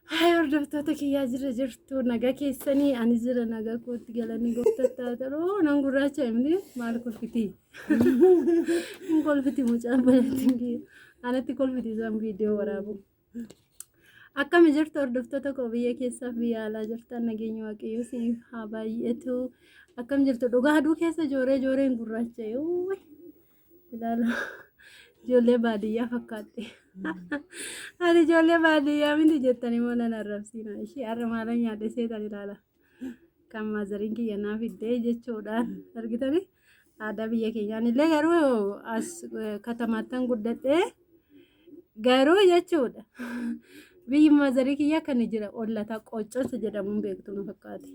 Hai hordoftoota kiyyaa jira jirtu nagaa keessanii ani jira nagaa kootti galanii gooftattaa ta'uu nan gurraacha himni maal kolfiti hin kolfiti mucaan balatiin anatti kolfiti isaan viidiyoo waraabu akkami jirtu hordoftoota koo biyya keessaa fi biyya alaa jirtan nageenya waaqayyoo siif haa baay'atu akkam jirtu dhugaa aduu keessa jooreen gurraacha yoo ilaala ijoollee baadiyyaa fakkaatte. Ani ijoollee baadiyyaa miti jettanii mana narrabsiina ishee har'a maalan nyaadhe seetan ilaala kan maazariin kiyya naaf fiddee jechuudhaan argitanii aadaa biyya keenyaan illee garuu as katamaattan guddadhee garuu jechuudha biyyi maazarii kiyya kan jira ollataa qoccoosa jedhamuun beektu nu fakkaate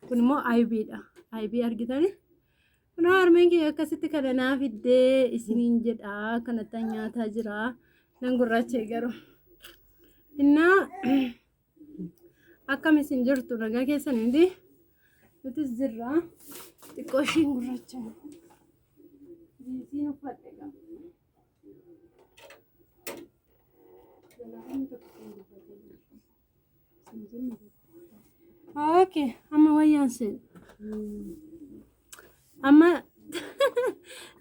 kun immoo aybiidha aybii argitanii kun harmeen kiyya akkasitti kana naaf fiddee isiniin jedhaa kanatti nyaataa jira. Nan gurraacha garuu innaa akkam isin jirtu nagaa keessan hundi nutis jirra xiqqoo ishiin gurraacha jiisiin uffadhe okay amma wayyaan seen amma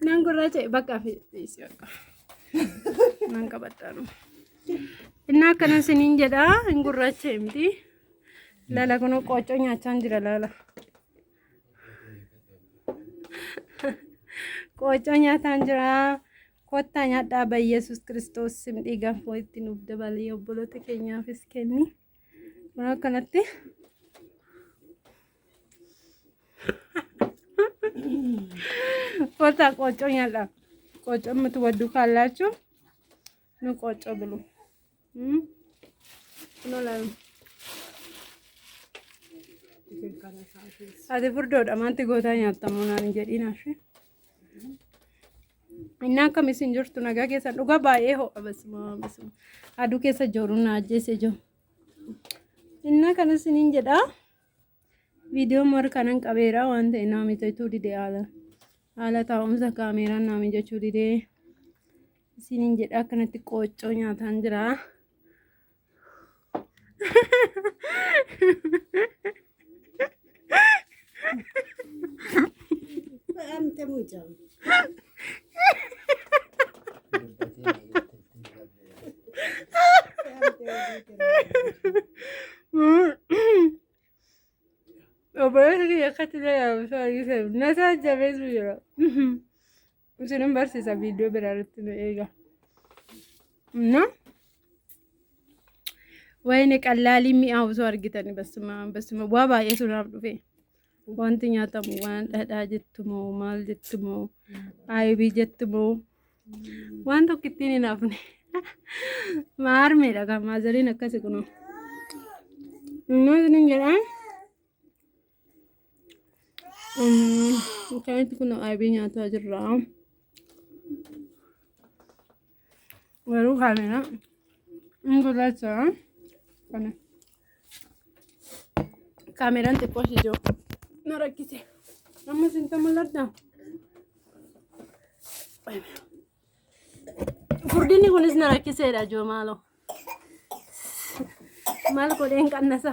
nan gurraacha bakka fiisi bakka nan qabadhaanu innaa kana siniin jedha hin gurraacha himti lala kun qoccoo nyaachaan jira lala qoccoo nyaataan jira kottaa nyaadhaa ba Yesuus Kiristoos simdhii gaanfoo itti nuuf dabalee obboloota keenyaafis kenni kun akkanatti kottaa qoccoo nyaadhaa qoccoo matu waddu kallachu nu qoccoo bulu no la ati furdoodha manti gootaa nyaattamu naan jedhinashi innaa akkam isin jirtu nagaa keessan dhugaa baay'ee ho'a basuma aduu keessa jooru na ajjeese jiru innaa kana isiniin jedha viidiyoo mor kanan qabeera waan ta'e naami ta'etu didee haala taa'umsa kaameeraan naami jechuu didee isiniin jedha akkanatti qoccoo nyaataan jira Ante mucho. Obrigado que ya casi le dice, no sabes ya ves yo. Usted no va a hacer video pero ella. No? Wayne qalali mi awso argitani basma waa baay'ee sunaaf dhufe wanti nyaatamu waan dhadhaa jettumo maal jettumo aybii jettumo waan tokkittiin hin hafne maarmeedha kan maazariin akkasi kuno inni jedhaan kanitti kuno aybii nyaataa jirra waruu kaamera ingulacha kana kameraan xiqqoo ijoo na rakkise amma sinta mul'adda furdinni kunis na rakkiseedha joo maalo maal godheen qannasa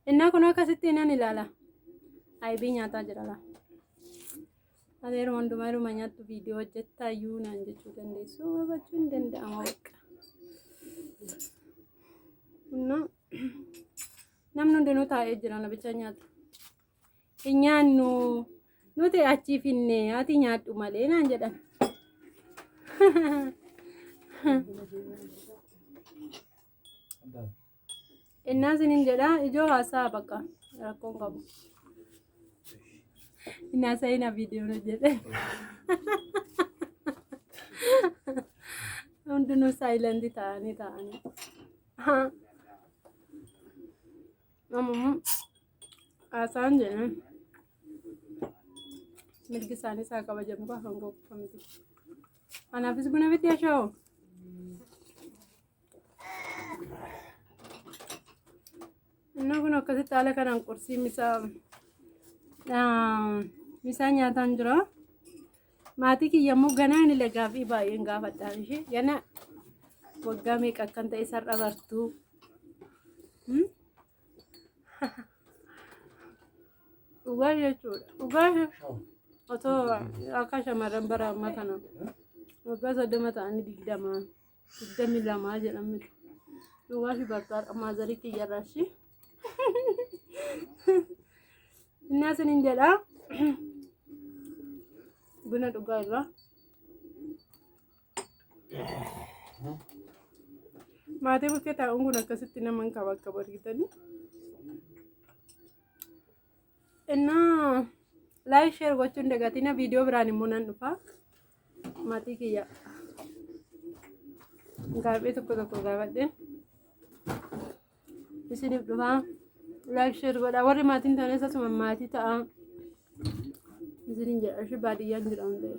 innaa kun akkasitti nan ilaala aybii nyaataa jirala adeer hundumaa iruma nyaattu viidiyoo hojjettaa iyyuu naan jechuu dandeessu hubachuu hin danda'ama bakka namni hundinuu taa'ee jira nabicha nyaata hin nyaannu nuti achii finne ati nyaadhu malee naan jedhan innaa sinin jedha ijoo haasaa bakka rakkoon qabu Nasa ina video na jete. Undu silent taani. Asan jene. Milki sani sa kabajamu ka hango famiti. Anafis buna biti asho. Inna kuno kasi tala kanan kursi misa. Misalnya tanjro, Maatii kiyyammoo ganaa inni lagaa fi baay'een gaafadhaan ishee gana waggaa meeqa akkan ta'e sarara bartuu. Dhugaa jechuudha. Dhugaa otoo akka shamarran bara ammaa kana waggaa 30 ta'anii 22 jedhamni. Dhugaa fi bartaa maazarii kiyyarraa ishee. Innaa siniin jedhaa. Buna dhugaa irraa. Maatii bukkee taa'uun kun akkasitti naman qaba akka barreessanii. Innaa laayik sheer gochuun dagatina viidiyoo biraan immoo nan dhufa. Maatii kiyya gaafii tokko gaafadhe. Isiniif dhufa. Laayik sheer godha. Warri maatiin taanes asuma maatii ta'a. Isiniin jedha ishee baadiyyaan jedhamu ta'e.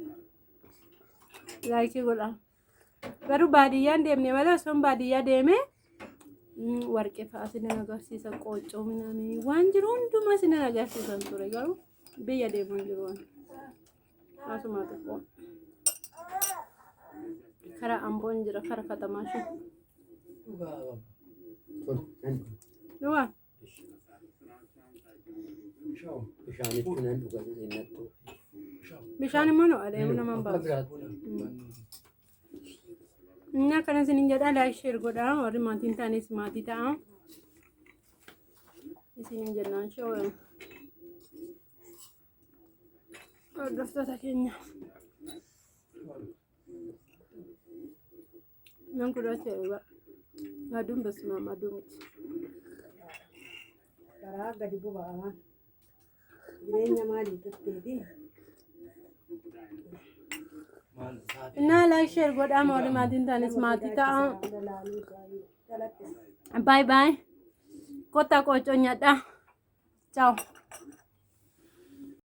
Laayikii godha. Garuu baadiyyaan deemne malee osoo baadiyyaa deemee warqee fa'aa sinan agarsiisa qooccoo minamee waan jiru hundumaa sinan agarsiisan ture garuu biyya deemuun jiru waan asuma xiqqoo karaa amboon jira karaa katamaa shi dhugaa bishaan immoo nu adeemu naman baasu. Innaa kana sinin jedhaa laayik sheer godhaa warri maatiin taanis maatii ta'a. Isinin jennaan shoo hordoftoota keenya. Nan kudhachee dhugaa. Aduun basumaam aduu miti. Karaa gadi boba'aa. Jireenya maalii tutteeti? Innaa laayik sheer godhaa warri maatiin taanis maatii ta'a. Bye bye. Kottaa qooccoo nyaadhaa. Ciao.